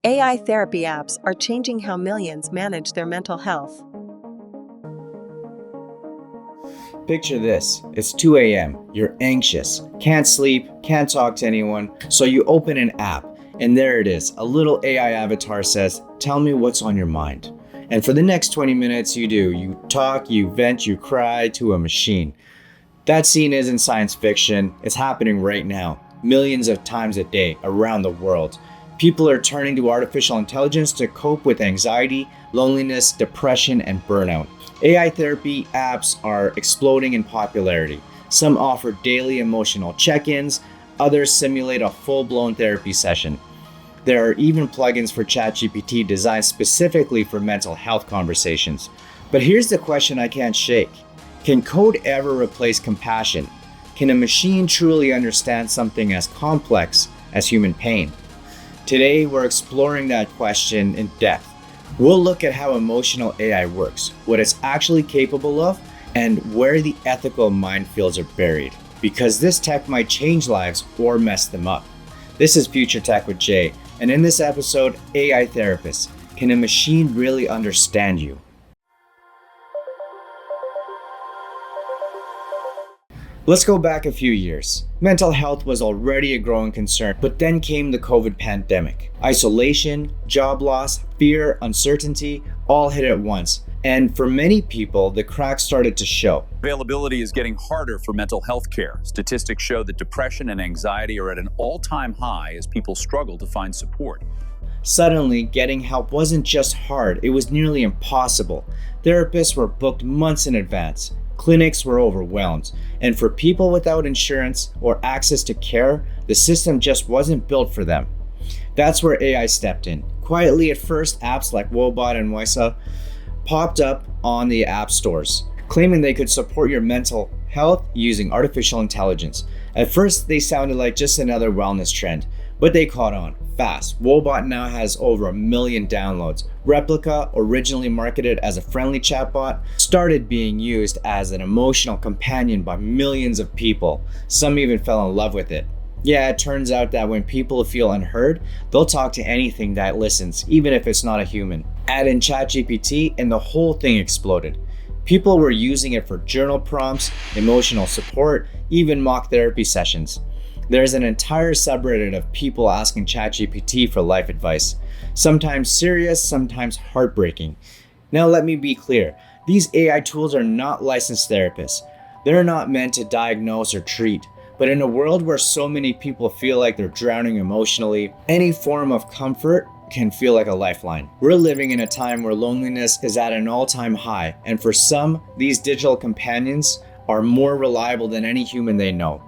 AI therapy apps are changing how millions manage their mental health. Picture this, it's 2 a.m., you're anxious, can't sleep, can't talk to anyone, so you open an app, and there it is, a little AI avatar says, "Tell me what's on your mind." And for the next 20 minutes you do, you talk, you vent, you cry to a machine. That scene isn't science fiction, it's happening right now, millions of times a day around the world. People are turning to artificial intelligence to cope with anxiety, loneliness, depression, and burnout. AI therapy apps are exploding in popularity. Some offer daily emotional check-ins, others simulate a full-blown therapy session. There are even plugins for ChatGPT designed specifically for mental health conversations. But here's the question I can't shake. Can code ever replace compassion? Can a machine truly understand something as complex as human pain? Today, we're exploring that question in depth. We'll look at how emotional AI works, what it's actually capable of, and where the ethical minefields are buried. Because this tech might change lives or mess them up. This is Future Tech with Jay, and in this episode, AI therapists. Can a machine really understand you? Let's go back a few years. Mental health was already a growing concern, but then came the COVID pandemic. Isolation, job loss, fear, uncertainty, all hit at once. And for many people, the cracks started to show. Availability is getting harder for mental health care. Statistics show that depression and anxiety are at an all-time high as people struggle to find support. Suddenly, getting help wasn't just hard, it was nearly impossible. Therapists were booked months in advance. Clinics were overwhelmed, and for people without insurance or access to care, the system just wasn't built for them. That's where AI stepped in. Quietly at first, apps like Woebot and Wysa popped up on the app stores, claiming they could support your mental health using artificial intelligence. At first, they sounded like just another wellness trend, but they caught on fast. Woebot now has over 1 million downloads. Replika, originally marketed as a friendly chatbot, started being used as an emotional companion by millions of people. Some even fell in love with it. Yeah, it turns out that when people feel unheard, they'll talk to anything that listens, even if it's not a human. Add in ChatGPT and the whole thing exploded. People were using it for journal prompts, emotional support, even mock therapy sessions. There's an entire subreddit of people asking ChatGPT for life advice, sometimes serious, sometimes heartbreaking. Now let me be clear, these AI tools are not licensed therapists. They're not meant to diagnose or treat, but in a world where so many people feel like they're drowning emotionally, any form of comfort can feel like a lifeline. We're living in a time where loneliness is at an all-time high, and for some, these digital companions are more reliable than any human they know.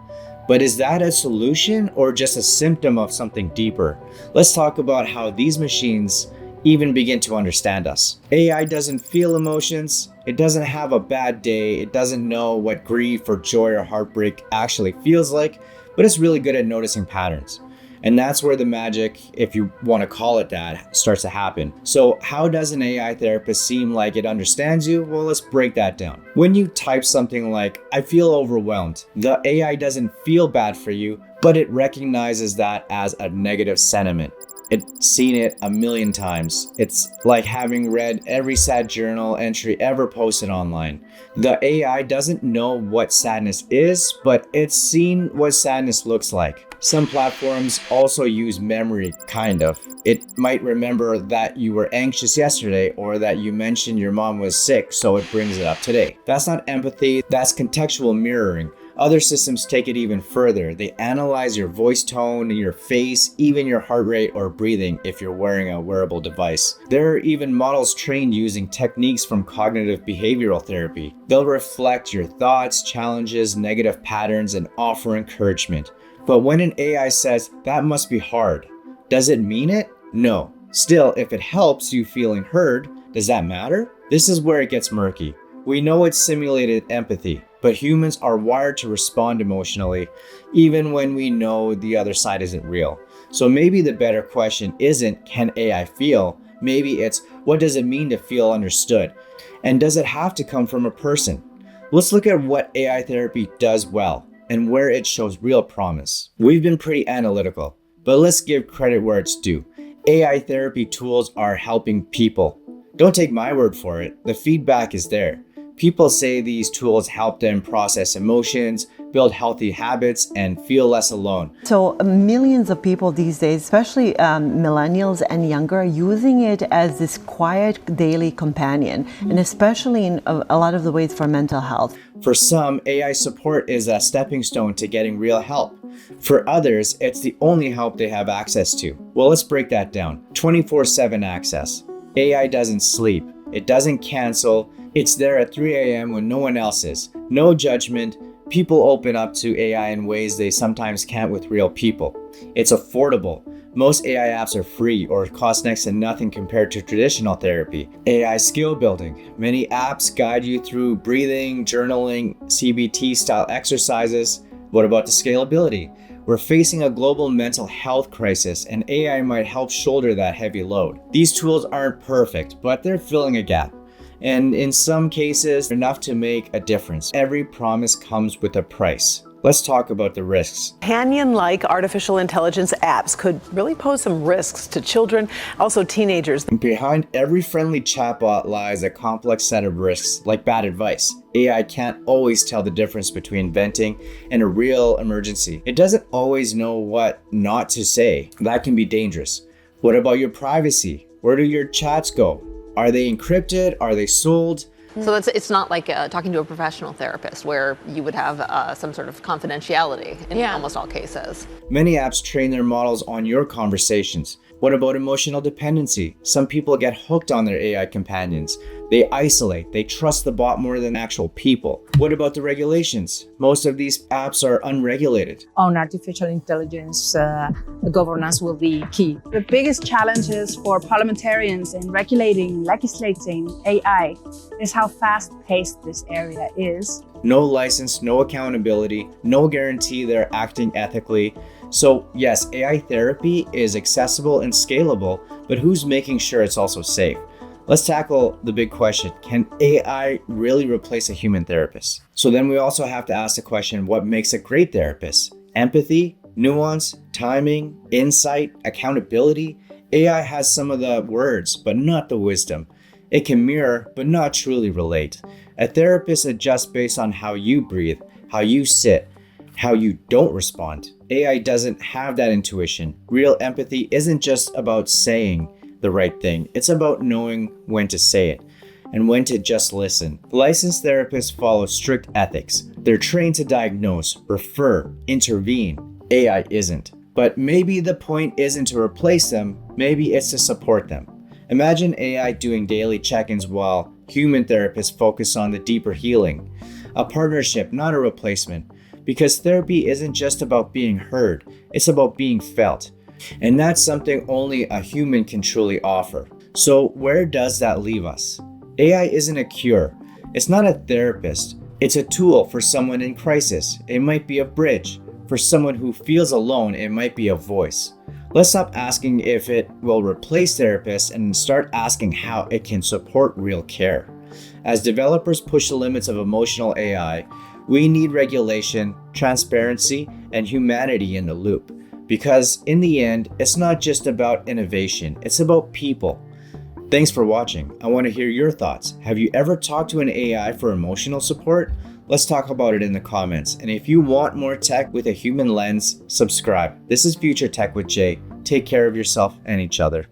But is that a solution or just a symptom of something deeper? Let's talk about how these machines even begin to understand us. AI doesn't feel emotions, it doesn't have a bad day, it doesn't know what grief or joy or heartbreak actually feels like, but it's really good at noticing patterns. And that's where the magic, if you want to call it that, starts to happen. So how does an AI therapist seem like it understands you? Well, let's break that down. When you type something like, "I feel overwhelmed," the AI doesn't feel bad for you, but it recognizes that as a negative sentiment. It's seen it 1 million times. It's like having read every sad journal entry ever posted online. The AI doesn't know what sadness is, but it's seen what sadness looks like. Some platforms also use memory, kind of. It might remember that you were anxious yesterday or that you mentioned your mom was sick, so it brings it up today. That's not empathy, that's contextual mirroring. Other systems take it even further. They analyze your voice tone, your face, even your heart rate or breathing if you're wearing a wearable device. There are even models trained using techniques from cognitive behavioral therapy. They'll reflect your thoughts, challenges, negative patterns, and offer encouragement. But when an AI says, "That must be hard," does it mean it? No. Still, if it helps you feeling heard, does that matter? This is where it gets murky. We know it's simulated empathy, but humans are wired to respond emotionally, even when we know the other side isn't real. So maybe the better question isn't, can AI feel? Maybe it's, what does it mean to feel understood? And does it have to come from a person? Let's look at what AI therapy does well and where it shows real promise. We've been pretty analytical, but let's give credit where it's due. AI therapy tools are helping people. Don't take my word for it, the feedback is there. People say these tools help them process emotions, build healthy habits, and feel less alone. So millions of people these days, especially millennials and younger, are using it as this quiet daily companion, and especially in a lot of the ways for mental health. For some, AI support is a stepping stone to getting real help. For others, it's the only help they have access to. Well, let's break that down. 24/7 access. AI doesn't sleep. It doesn't cancel. It's there at 3 a.m. when no one else is. No judgment. People open up to AI in ways they sometimes can't with real people. It's affordable. Most AI apps are free or cost next to nothing compared to traditional therapy. AI skill building. Many apps guide you through breathing, journaling, CBT style exercises. What about the scalability? We're facing a global mental health crisis, and AI might help shoulder that heavy load. These tools aren't perfect, but they're filling a gap. And in some cases, enough to make a difference. Every promise comes with a price. Let's talk about the risks. Companion-like artificial intelligence apps could really pose some risks to children, also teenagers. Behind every friendly chatbot lies a complex set of risks, like bad advice. AI can't always tell the difference between venting and a real emergency. It doesn't always know what not to say. That can be dangerous. What about your privacy? Where do your chats go? Are they encrypted? Are they sold? So it's not like talking to a professional therapist where you would have some sort of confidentiality in almost all cases. Many apps train their models on your conversations. What about emotional dependency? Some people get hooked on their AI companions. They isolate, they trust the bot more than actual people. What about the regulations? Most of these apps are unregulated. On artificial intelligence, governance will be key. The biggest challenges for parliamentarians in legislating AI is how fast-paced this area is. No license, no accountability, no guarantee they're acting ethically. So yes, AI therapy is accessible and scalable, but who's making sure it's also safe? Let's tackle the big question. Can AI really replace a human therapist? So then we also have to ask the question, what makes a great therapist? Empathy, nuance, timing, insight, accountability? AI has some of the words, but not the wisdom. It can mirror, but not truly relate. A therapist adjusts based on how you breathe, how you sit, how you don't respond. AI doesn't have that intuition. Real empathy isn't just about saying the right thing. It's about knowing when to say it and when to just listen. Licensed therapists follow strict ethics. They're trained to diagnose, refer, intervene. AI isn't. But maybe the point isn't to replace them. Maybe it's to support them. Imagine AI doing daily check-ins while human therapists focus on the deeper healing. A partnership, not a replacement. Because therapy isn't just about being heard, it's about being felt. And that's something only a human can truly offer. So where does that leave us? AI isn't a cure. It's not a therapist. It's a tool for someone in crisis. It might be a bridge. For someone who feels alone, it might be a voice. Let's stop asking if it will replace therapists and start asking how it can support real care. As developers push the limits of emotional AI, we need regulation, transparency, and humanity in the loop. Because in the end, it's not just about innovation, it's about people. Thanks for watching. I want to hear your thoughts. Have you ever talked to an AI for emotional support? Let's talk about it in the comments. And if you want more tech with a human lens, subscribe. This is Future Tech with Jay. Take care of yourself and each other.